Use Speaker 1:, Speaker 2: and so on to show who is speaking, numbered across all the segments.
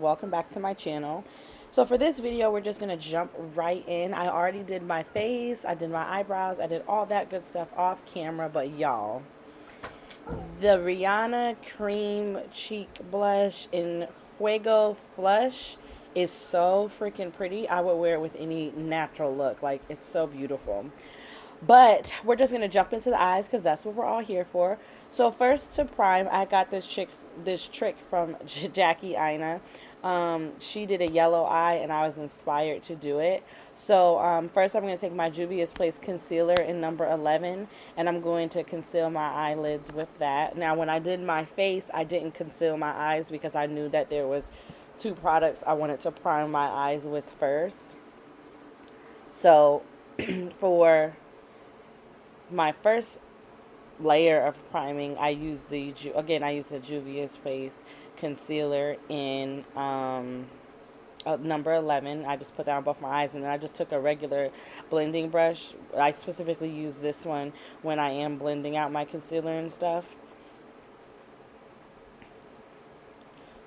Speaker 1: welcome back to my channel. So for this video, we're just going to jump right in. I already did my face, I did my eyebrows, I did all that good stuff off camera, but y'all, the Rihanna Cream Cheek Blush in Fuego Flush is so freaking pretty. I would wear it with any natural look. Like, it's so beautiful. But we're just going to jump into the eyes because that's what we're all here for. So first, to prime, I got this trick from Jackie Aina. She did a yellow eye and I was inspired to do it. So first I'm going to take my Juvias Place concealer in number 11 and I'm going to conceal my eyelids with that. Now when I did my face, I didn't conceal my eyes because I knew that there was two products I wanted to prime my eyes with first. So for my first layer of priming, I used the Juvia's Place concealer in number 11. I just put that on both my eyes, and then I just took a regular blending brush. I specifically use this one when I am blending out my concealer and stuff.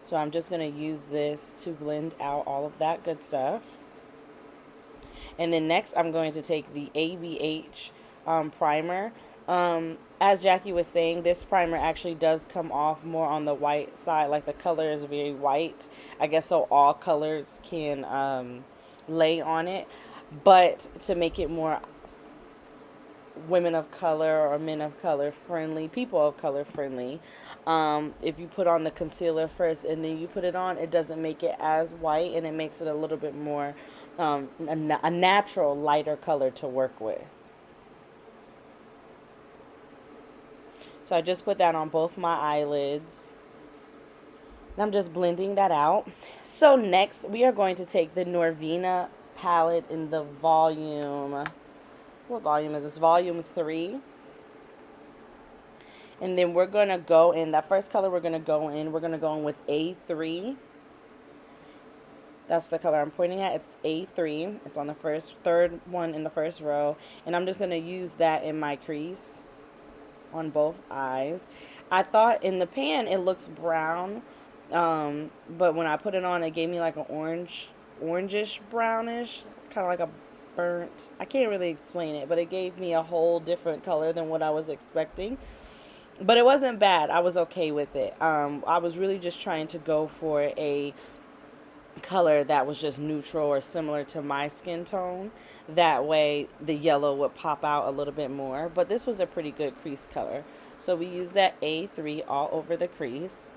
Speaker 1: So I'm just going to use this to blend out all of that good stuff. And then next I'm going to take the ABH primer. As Jackie was saying, this primer actually does come off more on the white side. Like, the color is very white, I guess, so all colors can lay on it. But to make it more women of color or men of color friendly, people of color friendly, if you put on the concealer first and then you put it on, it doesn't make it as white, and it makes it a little bit more a natural lighter color to work with. So I just put that on both my eyelids. And I'm just blending that out. So next we are going to take the Norvina palette in the volume. What volume is this? Volume 3. And then we're going to go in, that first color we're going to go in with A3. That's the color I'm pointing at. It's A3. It's on the third one in the first row. And I'm just going to use that in my crease on both eyes. I thought in the pan it looks brown, but when I put it on, it gave me like an orangish brownish, kind of like a burnt, I can't really explain it, but it gave me a whole different color than what I was expecting. But it wasn't bad. I was okay with it. I was really just trying to go for a color that was just neutral or similar to my skin tone. That way the yellow would pop out a little bit more. But this was a pretty good crease color. So we used that A3 all over the crease.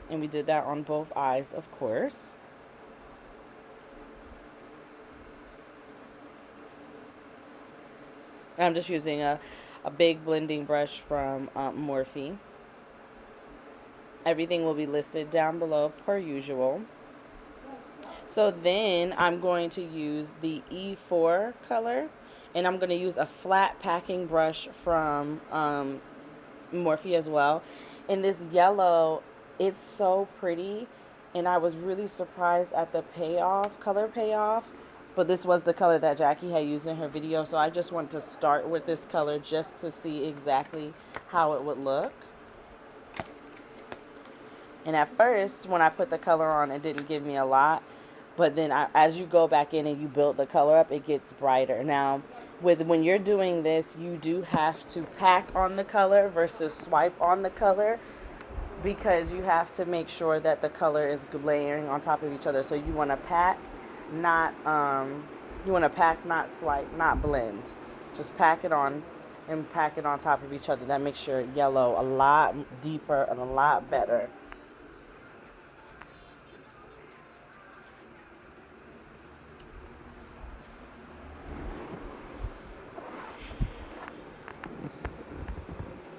Speaker 1: And we did that on both eyes, of course. I'm just using a big blending brush from Morphe. Everything will be listed down below per usual. So then I'm going to use the E4 color, and I'm going to use a flat packing brush from Morphe as well. And this yellow, it's so pretty, and I was really surprised at the color payoff. But this was the color that Jackie had used in her video, so I just want to start with this color just to see exactly how it would look. And at first, when I put the color on, it didn't give me a lot. But then as you go back in and you build the color up, it gets brighter. Now, when you're doing this, you do have to pack on the color versus swipe on the color, because you have to make sure that the color is layering on top of each other. So you want to pack, not swipe, not blend. Just pack it on and pack it on top of each other. That makes your yellow a lot deeper and a lot better.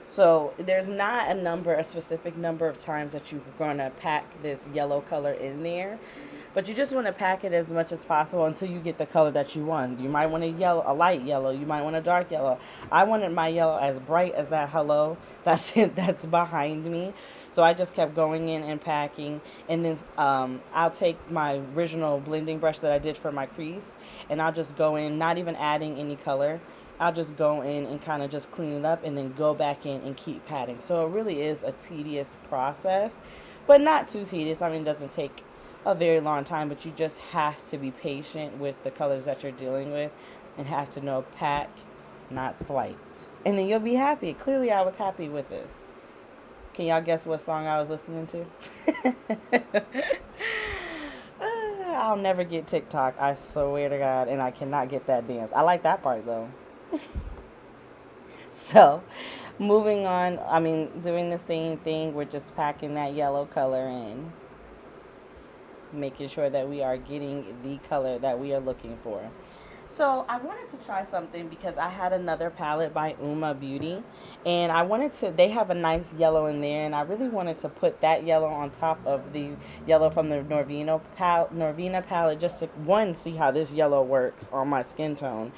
Speaker 1: So there's not a specific number of times that you're going to pack this yellow color in there. But you just want to pack it as much as possible until you get the color that you want. You might want a light yellow. You might want a dark yellow. I wanted my yellow as bright as that hello that's behind me. So I just kept going in and packing. And then I'll take my original blending brush that I did for my crease, and I'll just go in, not even adding any color. I'll just go in and kind of just clean it up and then go back in and keep patting. So it really is a tedious process, but not too tedious. I mean, it doesn't take a very long time, but you just have to be patient with the colors that you're dealing with and have to know pack, not swipe. And then you'll be happy. Clearly, I was happy with this. Can y'all guess what song I was listening to? I'll never get TikTok, I swear to God, and I cannot get that dance. I like that part though. So, moving on, I mean, doing the same thing, we're just packing that yellow color in, making sure that we are getting the color that we are looking for. So I wanted to try something because I had another palette by Uoma Beauty, and I wanted to, they have a nice yellow in there, and I really wanted to put that yellow on top of the yellow from the Norvina palette, just to, one, see how this yellow works on my skin tone,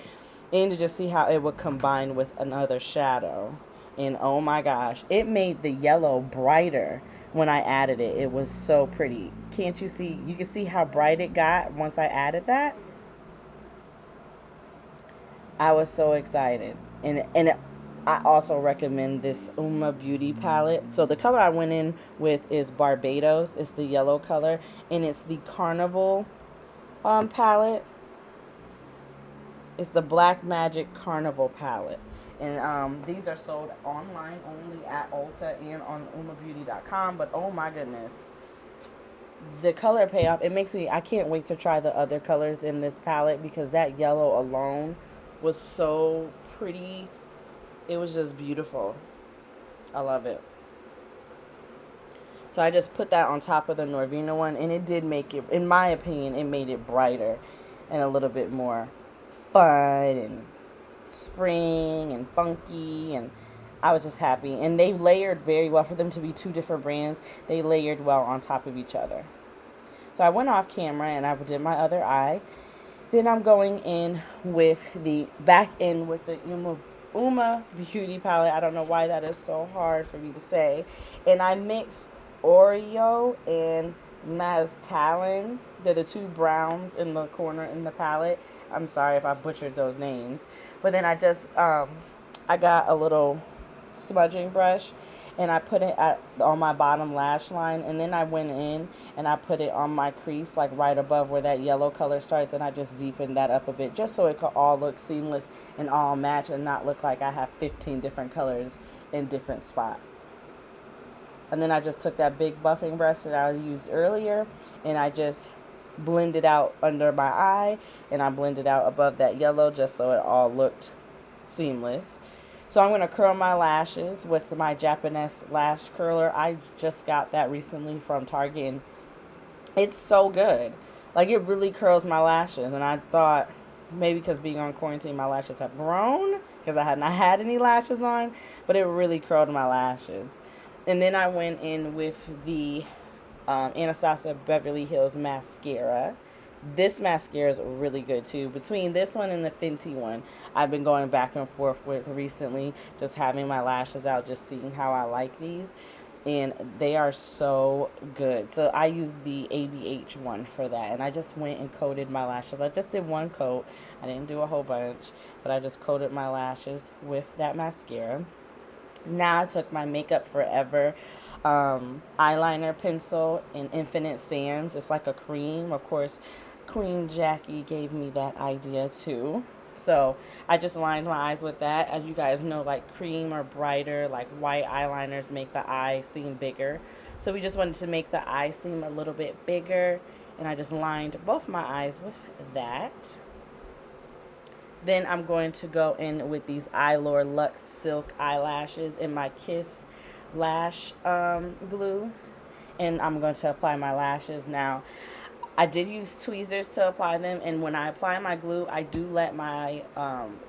Speaker 1: and to just see how it would combine with another shadow. And oh my gosh, it made the yellow brighter when I added it. It was so pretty. Can't you see? You can see how bright it got once I added that. I was so excited. And I also recommend this Uoma Beauty palette. So the color I went in with is Barbados. It's the yellow color. And it's the Carnival palette. It's the Black Magic Carnival palette. And these are sold online only at Ulta and on UomaBeauty.com. But oh my goodness. The color payoff, it makes me, I can't wait to try the other colors in this palette because that yellow alone was so pretty. It was just beautiful. I love it. So I just put that on top of the Norvina one, and it did make it, in my opinion, it made it brighter and a little bit more fun and spring and funky, and I was just happy. And they layered very well. For them to be two different brands, they layered well on top of each other. So I went off camera and I did my other eye. Then I'm going in with the Uoma Beauty palette. I don't know why that is so hard for me to say. And I mixed Oreo and Maztalin. They're the two browns in the corner in the palette. I'm sorry if I butchered those names. But then I just, I got a little smudging brush and I put it on my bottom lash line, and then I went in and I put it on my crease, like right above where that yellow color starts, and I just deepened that up a bit just so it could all look seamless and all match and not look like I have 15 different colors in different spots. And then I just took that big buffing brush that I used earlier and I just blended out under my eye, and I blended out above that yellow just so it all looked seamless. So I'm going to curl my lashes with my Japanese lash curler. I just got that recently from Target, and it's so good. Like, it really curls my lashes, and I thought maybe because being on quarantine my lashes have grown because I had not had any lashes on, but it really curled my lashes. And then I went in with the Anastasia Beverly Hills mascara. This mascara is really good too. Between this one and the Fenty one, I've been going back and forth with recently, just having my lashes out, just seeing how I like these. And they are so good. So I used the ABH one for that. And I just went and coated my lashes. I just did one coat. I didn't do a whole bunch. But I just coated my lashes with that mascara. Now I took my Makeup Forever eyeliner pencil in Infinite Sands. It's like a cream. Of course, Queen Jackie gave me that idea too. So I just lined my eyes with that. As you guys know, like cream or brighter, like white eyeliners make the eye seem bigger. So we just wanted to make the eye seem a little bit bigger. And I just lined both my eyes with that. Then I'm going to go in with these Eyelure Luxe Silk eyelashes in my Kiss lash glue. And I'm going to apply my lashes now. I did use tweezers to apply them, and when I apply my glue, I do let my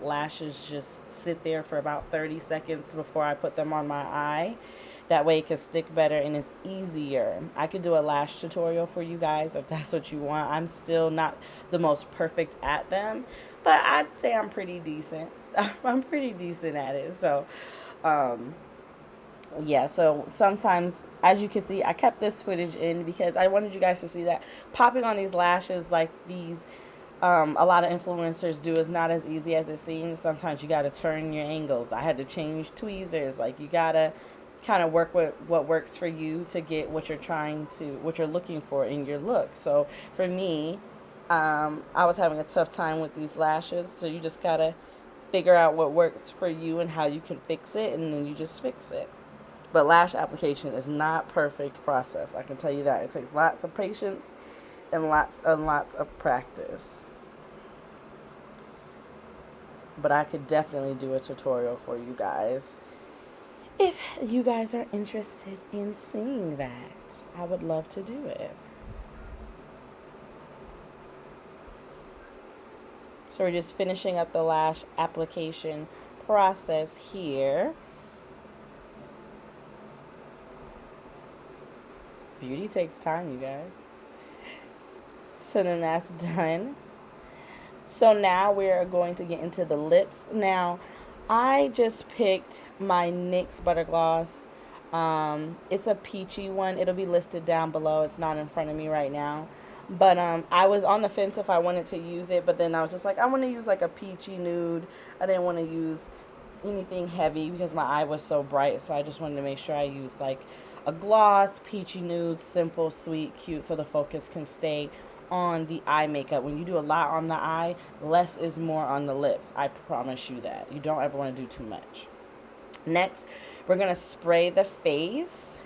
Speaker 1: lashes just sit there for about 30 seconds before I put them on my eye. That way it can stick better and it's easier. I could do a lash tutorial for you guys if that's what you want. I'm still not the most perfect at them, but I'd say I'm pretty decent. I'm pretty decent at it. So, yeah, so sometimes, as you can see, I kept this footage in because I wanted you guys to see that popping on these lashes like these, a lot of influencers do, is not as easy as it seems. Sometimes you got to turn your angles. I had to change tweezers. Like, you got to kind of work with what works for you to get what you're looking for in your look. So for me, I was having a tough time with these lashes, so you just gotta figure out what works for you and how you can fix it, and then you just fix it. But lash application is not perfect process. I can tell you that. It takes lots of patience and lots of practice. But I could definitely do a tutorial for you guys. If you guys are interested in seeing that, I would love to do it. So we're just finishing up the lash application process here. Beauty takes time, you guys. So then that's done. So now we're going to get into the lips. Now, I just picked my NYX Butter Gloss. It's a peachy one. It'll be listed down below. It's not in front of me right now. But I was on the fence if I wanted to use it. But then I was just like, I want to use like a peachy nude. I didn't want to use anything heavy because my eye was so bright. So I just wanted to make sure I used like a gloss, peachy nude, simple, sweet, cute, so the focus can stay on the eye makeup. When you do a lot on the eye, less is more on the lips. I promise you that. You don't ever want to do too much. Next, we're going to spray the face.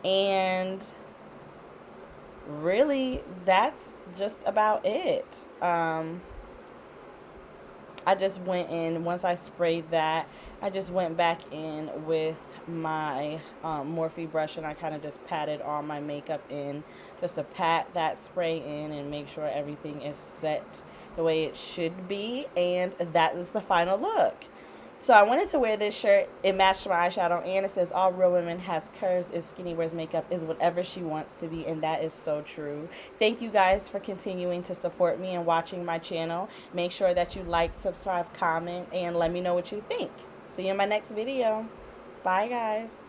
Speaker 1: And really, that's just about it. I just went in, once I sprayed that, I just went back in with my Morphe brush and I kind of just patted all my makeup in, just to pat that spray in and make sure everything is set the way it should be. And that is the final look. So I wanted to wear this shirt. It matched my eyeshadow, and it says all real women has curves, is skinny, wears makeup, is whatever she wants to be, and that is so true. Thank you guys for continuing to support me and watching my channel. Make sure that you like, subscribe, comment, and let me know what you think. See you in my next video. Bye, guys.